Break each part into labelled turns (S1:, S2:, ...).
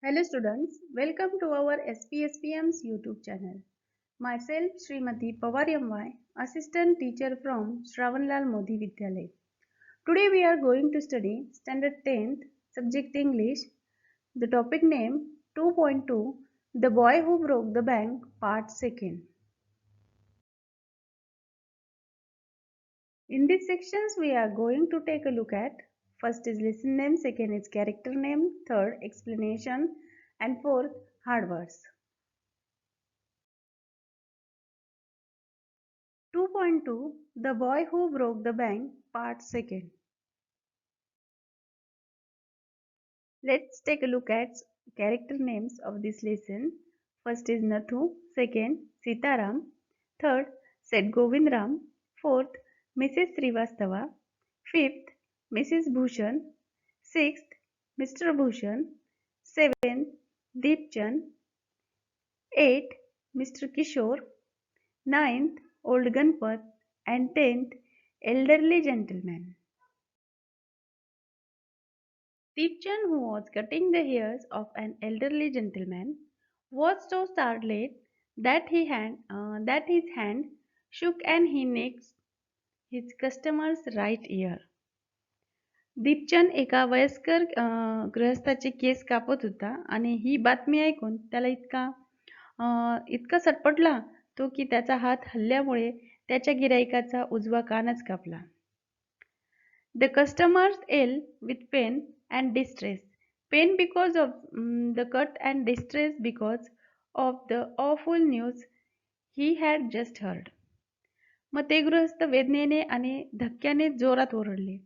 S1: Hello students, welcome to our SPSPM's YouTube channel. Myself Srimati Pawar M.Y., Assistant Teacher from Shravanlal Modi Vidyalaya. Today we are going to study Standard 10th, Subject English. The topic name 2.2 The Boy Who Broke the Bank Part 2nd. In these sections we are going to take a look at first is lesson name, second is character name, third explanation and fourth hard words. 2.2 The Boy Who Broke the Bank Part 2nd. Let's take a look at character names of this lesson. First is Nathu, second Sitaram, third Seth Govindram, fourth Mrs. Srivastava, fifth Mrs. Bhushan, sixth Mr. Bhushan, seventh Deepchand, eighth Mr. Kishore, ninth Old Ganpat, and tenth Elderly Gentleman. Deepchand, who was cutting the hairs of an elderly gentleman, was so startled that his hand shook and he nicked his customer's right ear. Deepchand एका वयस्कर गृहस्थाचे केस कापत होता आणि ही बातमी ऐकून त्याला इतका सटपटला तो की त्याचा हात हल्ल्यामुळे त्याच्या गिराईकाचा उजवा कानच कापला. The customers ill with pain and distress. Pain because of the cut and distress because of the awful news he had just heard. मग ते गृहस्थ वेदनेने आणि धक्क्याने जोरात ओरडले.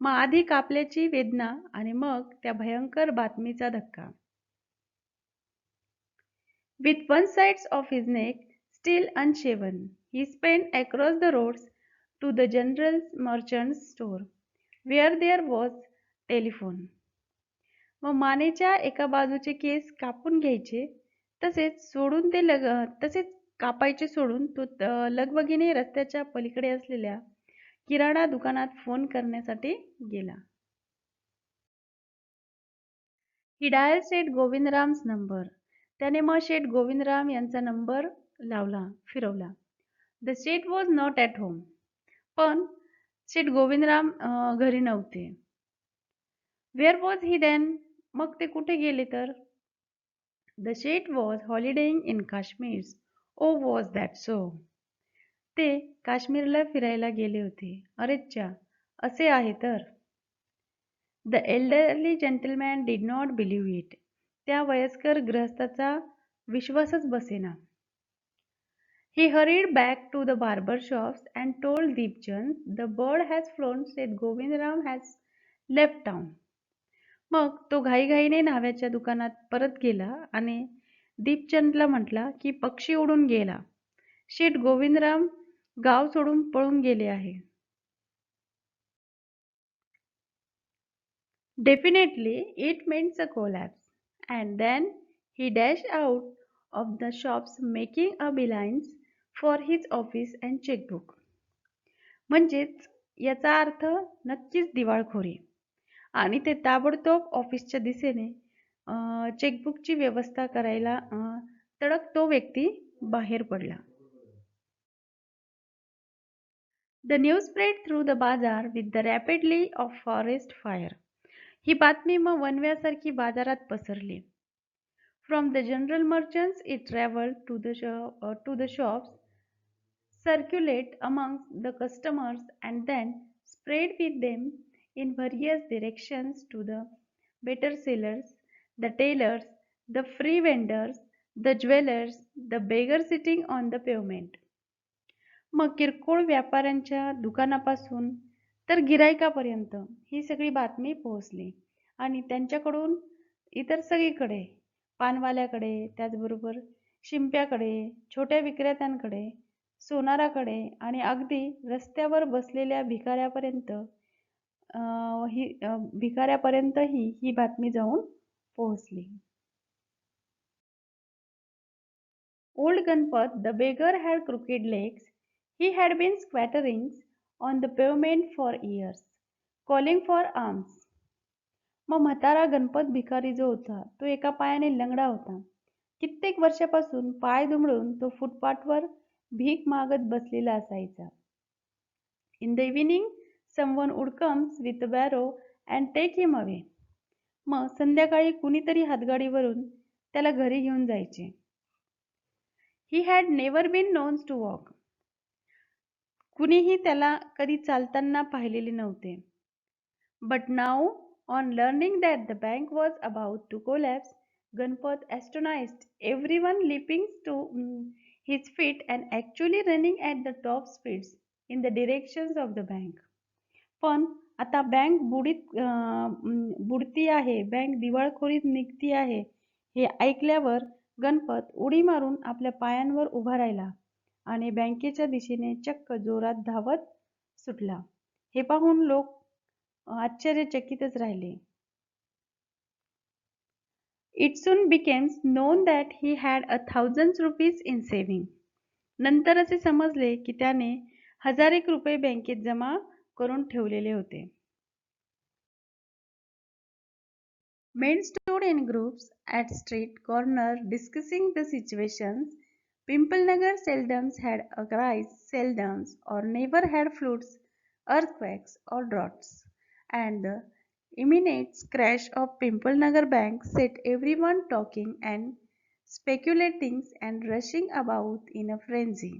S1: मग आधी कापल्याची वेदना आणि मग त्या भयंकर बातमीचा धक्का. With one side of his neck still unshaven, he spent across the roads to the general merchant's store, where there was telephone. मग मानेच्या एका बाजूचे केस कापून घ्यायचे तसेच कापायचे सोडून तो लगबगीने रस्त्याच्या पलीकडे असलेल्या किराणा दुकानात फोन करण्यासाठी गेला. He dialed Seth Govindram's number. त्याने मग शेठ गोविंदराम यांचा नंबर फिरवला. The Sheth was not at home. पण शेठ गोविंदराम घरी नव्हते. Where was he then? मग ते कुठे गेले तर? The Sheth was holidaying in Kashmir. Oh, was that so? ते काश्मीरला फिरायला गेले होते. अरेच्चा, असे आहे तर. The elderly gentleman did not believe it. त्या वयस्कर गृहस्थाचा विश्वासच बसेना. He hurried back to the barber shops and told Deepchand, the bird has flown, said Govindram has left town. मग तो घाईघाईने न्हाव्याच्या दुकानात परत गेला आणि दीपचंदला म्हटला की पक्षी उडून गेला. शेठ गोविंदराम गाव सोडून पळून गेले आहे. Definitely it meant a collapse. And then he dashed out of the shops making a beeline for his office and checkbook. म्हणजेच याचा अर्थ नक्कीच दिवाळखोरी. आणि ते ताबडतोब ऑफिसच्या दिशेने चेकबुकची व्यवस्था करायला तडक तो व्यक्ती बाहेर पडला. The news spread through the bazaar with the rapidly of forest fire. ही बातमी मग वणव्यासारखी बाजारात पसरली. From the general merchants it traveled to the shops, circulate amongst the customers and then spread with them in various directions to the better sellers, the tailors, the free vendors, the jewelers, the beggar sitting on the pavement. मग किरकोळ व्यापाऱ्यांच्या दुकानापासून तर गिराईकापर्यंत ही सगळी बातमी पोहोचली आणि त्यांच्याकडून इतर सगळीकडे पानवाल्याकडे, त्याचबरोबर शिंप्याकडे, छोट्या विक्रेत्यांकडे, सोनाराकडे आणि अगदी रस्त्यावर बसलेल्या भिकाऱ्यापर्यंतही ही बातमी जाऊन पोहोचली. Old Ganpat, the beggar, had crooked legs. He had been squattering on the pavement for years, calling for alms. मग म्हातारा गणपत भिकारी जो होता तो एका पायाने लंगडा होता. कित्येक वर्षापासून पाय दुमडून तो फुटपाथवर भीक मागत बसलेला असायचा. In the evening someone would comes with a barrow and take him away. मग संध्याकाळी कुणीतरी हातगाडीवरून त्याला घरी घेऊन जायचे. He had never been known to walk. कुणीही त्याला कधी चालताना पाहिलेले नव्हते. But now, on learning that the bank was about to collapse, Ganpat astonished everyone, leaping to his feet and actually running at the top speeds in the directions of the bank. पण आता bank बुडती आहे, bank दिवाळखोरीत निघती आहे हे ऐकल्यावर गणपत उडी मारून आपल्या पायांवर उभा राहिला आणि बँकेच्या दिशेने चक्क जोरात धावत सुटला. हे पाहून लोक आश्चर्यचकितच राहिले. It soon became known that he had 1,000 rupees in saving. नंतर असे समजले की त्याने 1,000 रुपये बँकेत जमा करून ठेवलेले होते. Men stood in groups at street corner discussing the situations. Pimpalnagar seldom had a crisis, seldom or never had floods, earthquakes or droughts. And the imminent crash of Pimpalnagar Bank set everyone talking and speculating and rushing about in a frenzy.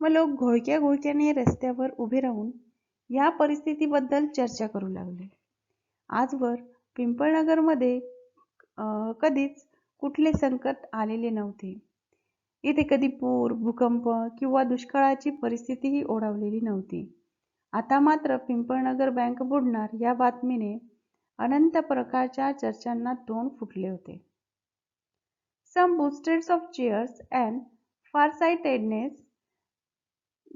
S1: मग लोक घोळक्या घोळक्याने रस्त्यावर उभे राहून या परिस्थितीबद्दल चर्चा करू लागले. आजवर पिंपळनगरमध्ये कधीच कुठले संकट आलेले नव्हते. इथे कधी पूर, भूकंप किंवा दुष्काळाची परिस्थितीही ओढावलेली नव्हती. आता मात्र पिंपळनगर बँक बुडणार या बातमीने अनंत प्रकारच्या चर्चांना तोंड फुटले होते. Some boosters of cheers and farsightedness,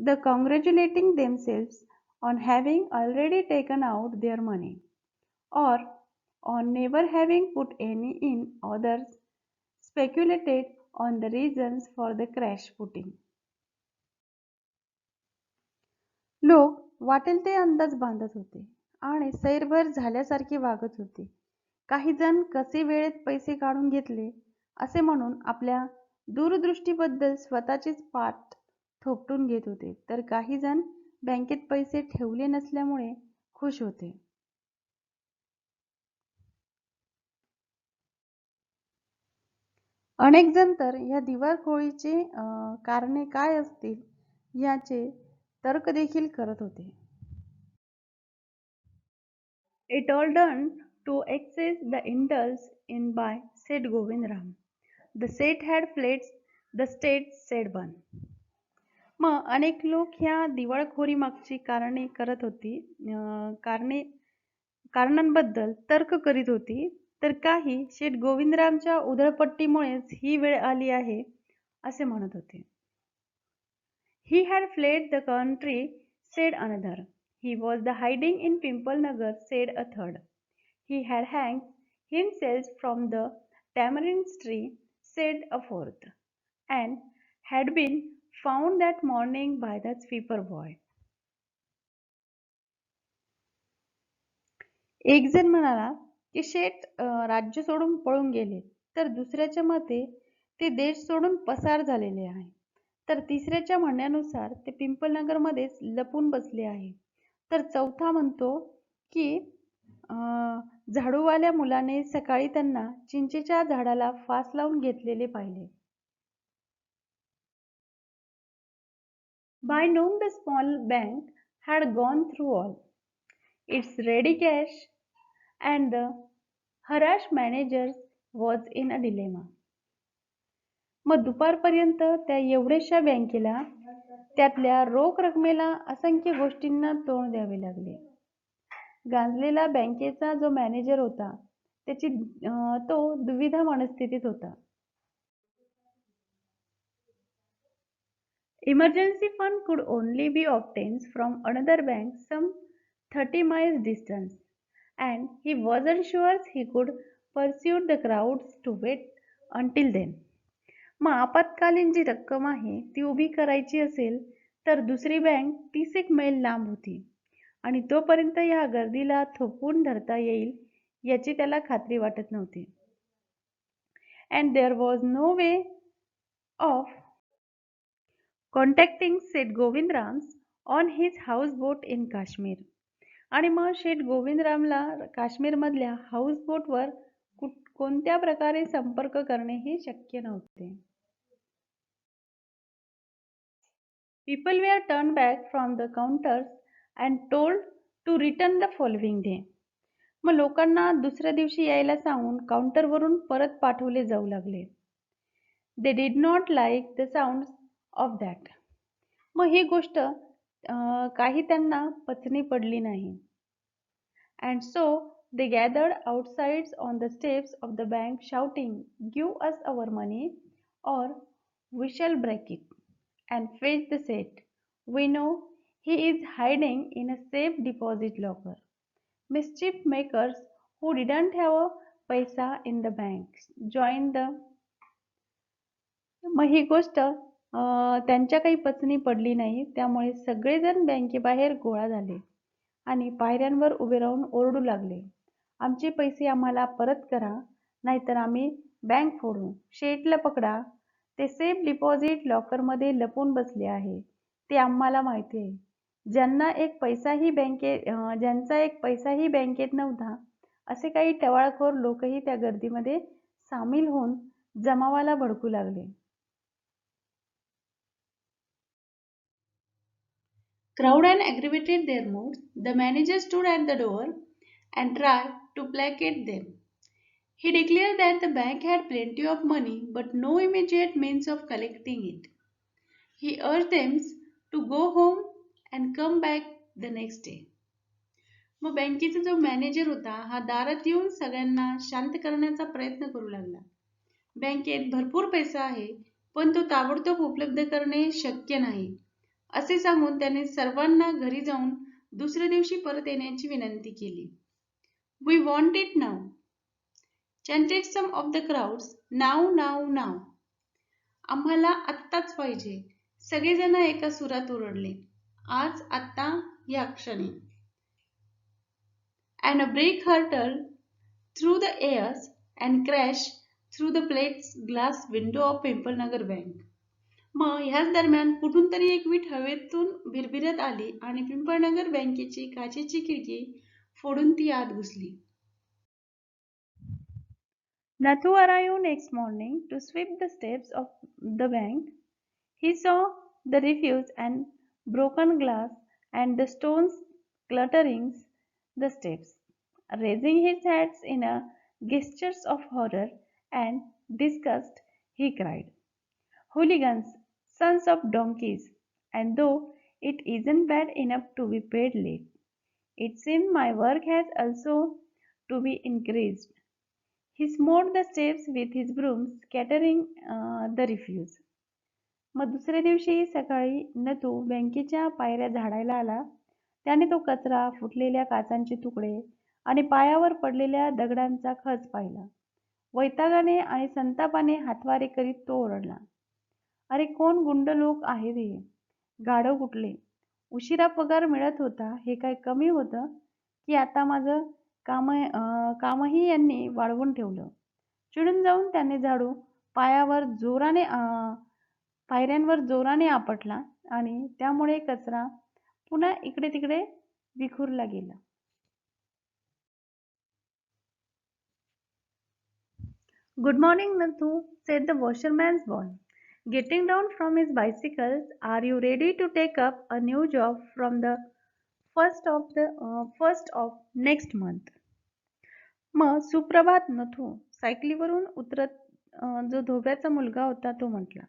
S1: the congratulating themselves on having already taken out their money, or on never having put any in. Others speculated on the reasons for the crash putting. लोक वाटेल ते अंदाज बांधत होते आणि सैरभैर झाल्यासारखे वागत होते. काही जण कसे वेळेत पैसे काढून घेतले असे म्हणून आपल्या दूरदृष्टीबद्दल स्वतःचीच पाठ थोपटून घेत होते, तर काही जण बँकेत पैसे ठेवले नसल्यामुळे खुश होते. अनेक जण तर या दिवाळखोरीचे कारणे काय असतील याचे तर्क देखील करत होते. It all done to excess the indulged in by said Govindram. The state had fled, the state said one. मग अनेक लोक ह्या दिवाळखोरी मागची कारणे करत होती, कारणांबद्दल तर्क करीत होती, तर काही शेठ गोविंदरामच्या उधळपट्टीमुळेच ही वेळ आली आहे असे म्हणत होते. He had fled the country, said another. He was the hiding in Pimpalnagar, said a third. He had hanged himself from the tamarind tree, said a fourth, and had been found that morning by the sweeper boy. एक जण म्हणाला की शेठ राज्य सोडून पळून गेले, तर दुसऱ्याच्या मते ते देश सोडून पसार झालेले आहे, तर तिसऱ्याच्या म्हणण्यानुसार ते पिंपळनगरमध्येच लपून बसले आहे, तर चौथा म्हणतो की झाडूवाल्या मुलाने सकाळी त्यांना चिंचेच्या झाडाला फास लावून घेतलेले पाहिले. By noon the small bank had gone through all its ready cash and the harassed manager was in a dilemma. मग दुपारपर्यंत त्या एवढ्याशा बँकेला त्यातल्या रोख रकमेला असंख्य गोष्टींना तोंड द्यावे लागले. गांजलेला बँकेचा जो मॅनेजर होता तो दुविधा मनस्थितीत होता. Emergency fund could only be obtained from another bank some 30 miles distance, and he wasn't sure he could pursue the crowds to wait until then. मग आपत्कालीन जी रक्कम आहे ती उभी करायची असेल तर दुसरी बँक 30 मैल लांब होती आणि तोपर्यंत या गर्दीला थोपवून धरता येईल याची त्याला खात्री वाटत नव्हती. And there was no way of contacting Seth Govindram on his houseboat in Kashmir. आणि मग शेठ गोविंदरामला काश्मीरमधल्या हाऊसबोटवर कोणत्या प्रकारे संपर्क करणेही शक्य नव्हते. People were turned back from the counters and told to return the following day. मग लोकांना दुसऱ्या दिवशी यायला सांगून काउंटरवरून परत पाठवले जाऊ लागले. They did not like the sounds of that. मग ही गोष्ट काही त्यांना पचनी पडली नाही. And so they gathered outside on the steps of the bank shouting, "Give us our money or we shall break it and fetch the Seth. We know he is hiding in a safe deposit locker." Mischief makers who didn't have a paisa in the bank joined the. मग ही गोष्ट त्यांच्या काही पचनी पडली नाही, त्यामुळे सगळेजण बँकेबाहेर गोळा झाले आणि पायऱ्यांवर उभे राहून ओरडू लागले, "आमचे पैसे आम्हाला परत करा, नाहीतर आम्ही बँक फोडू. शेठला पकडा. ते सेफ डिपॉझिट लॉकरमध्ये लपून बसले आहे. ते आम्हाला माहिती आहे." ज्यांचा एक पैसाही बँकेत नव्हता, असे काही टवाळखोर लोकही त्या गर्दीमध्ये सामील होऊन जमावाला भडकू लागले. Crowd and aggravated their moods, the manager stood at the door and tried to placate them. He declared that the bank had plenty of money but no immediate means of collecting it. He urged them to go home and come back the next day. मग बँकेचा जो manager होता हा दारात येऊन सगळ्यांना शांत करण्याचा प्रयत्न करू लागला. बँकेत भरपूर पैसा आहे, पण तो ताबडतोब उपलब्ध करणे शक्य नाही, असे सांगून त्याने सर्वांना घरी जाऊन दुसऱ्या दिवशी परत येण्याची विनंती केली. "We want it now," chanted some of the crowds. "Now, now, now." आम्हाला आत्ताच पाहिजे, सगळेजण एका सुरात ओरडले. आज, आत्ता, या क्षणी. And a brick hurtled through the air and crashed through the plate glass window of Pimpalnagar Bank. मग ह्याच दरम्यान कुठून तरी एक वीट हवेतून भिरभिरत आली आणि पिंपळनगर बँकेची काचेची खिडकी फोडून ती आत घुसली. Nathu arrived next morning to sweep the steps of the bank. He saw the refuse and broken glass and the stones cluttering the steps. Raising his hands in a gestures of horror and disgust, he cried, "Hooligans, sons of donkeys, and though it isn't bad enough to be paid late, it seems my work has also to be increased." He smote the steps with his broom, scattering the refuse. मग दुसऱ्या दिवशी सकाळी नथू बँकेच्या पायऱ्या झाडायला आला. त्याने तो कचरा, फुटलेल्या काचांचे तुकडे आणि पायावर पडलेल्या दगडांचा खच पाहिला. वैतागाने आणि संतापाने हातवारे करीत तो ओरडला, "अरे कोण गुंड लोक आहेत हे? गाढव कुठले? उशिरा पगार मिळत होता हे काय कमी होतं की आता माझं कामही यांनी वाढवून ठेवलं." चिडून जाऊन त्याने झाडू पायऱ्यांवर जोराने आपटला आणि त्यामुळे कचरा पुन्हा इकडे तिकडे विखुरला गेला. "Good morning, Nathu," said the washerman's boy, getting down from his bicycle. "Are you ready to take up a new job from the first of next month?" मग सुप्रभात नथू सायकलीवरून उतरत जो धोब्याचा मुलगा होता तो म्हटला,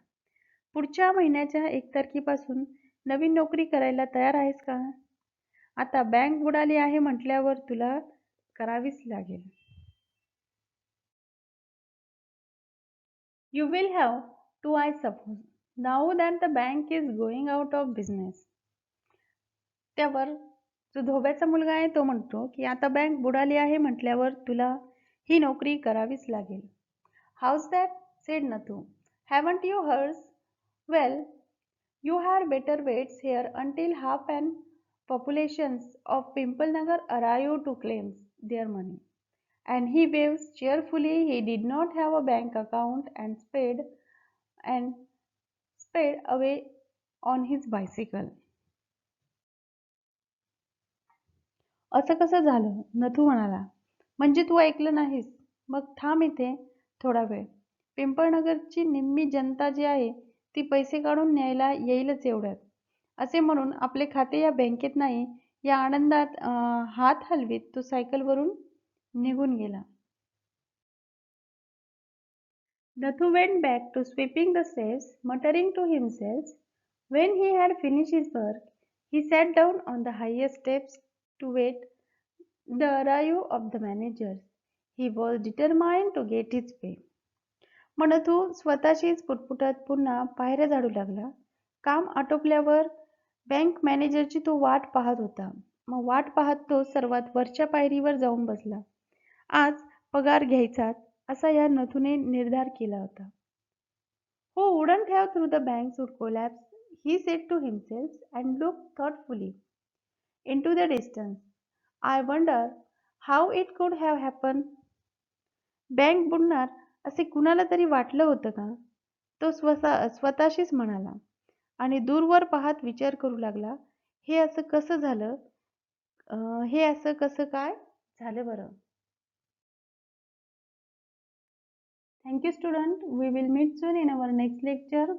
S1: "पुढच्या महिन्याच्या 1 तारखेपासून नवीन नोकरी करायला तयार आहेस का? आता बँक बुडाली आहे म्हटल्यावर तुला करावीच लागेल." "You will have to, I suppose, now that the bank is going out of business." त्यावर जो धोब्याचा मुलगा आहे तो म्हणतो की आता बँक बुडाली आहे म्हटल्यावर तुला ही नोकरी करावीच लागेल. "How's that?" said Nathu. "Haven't you heard? Well, you had better wait here until half an populations of Pimpalnagar arrive to claim their money, and he waves cheerfully. He did not have a bank account and sped away on his bicycle. असं कसं झालं? नथू म्हणाला. म्हणजे तू ऐकलं नाहीस? मग थांब इथे थोडा वेळ. पिंपळनगरची निम्मी जनता जी आहे ती पैसे काढून न्यायला येईलच एवढ्यात. असे म्हणून आपले खाते या बँकेत नाही या आनंदात हात हलवीत तो सायकलवरून निघून गेला. Nathu went back to sweeping the steps, muttering to himself. When he had finished his work, he sat down on the highest steps to wait the arrival of the managers. He was determined to get his pay. मग नथू स्वतःशीच पुटपुटत पुन्हा पायऱ्या झाडू लागला. काम आटोपल्यावर bank मॅनेजरची तो वाट पाहत होता. मग वाट पाहत तो सर्वात वरच्या पायरीवर जाऊन बसला. आज पगार घ्यायचाच असा या नथूने निर्धार केला होता. Who wouldn't have through the banks would collapse, he said to himself and looked thoughtfully into the distance. I wonder how it could have happened. Bank बुडणार असे कुणाला तरी वाटलं होतं का? तो स्वतःशीच म्हणाला आणि दूरवर पाहत विचार करू लागला. हे असं कसं झालं? हे असं कसं काय झालं बरं? Thank you, student. We will meet soon in our next lecture.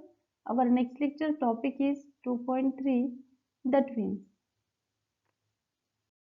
S1: Our next lecture topic is 2.3, the twins.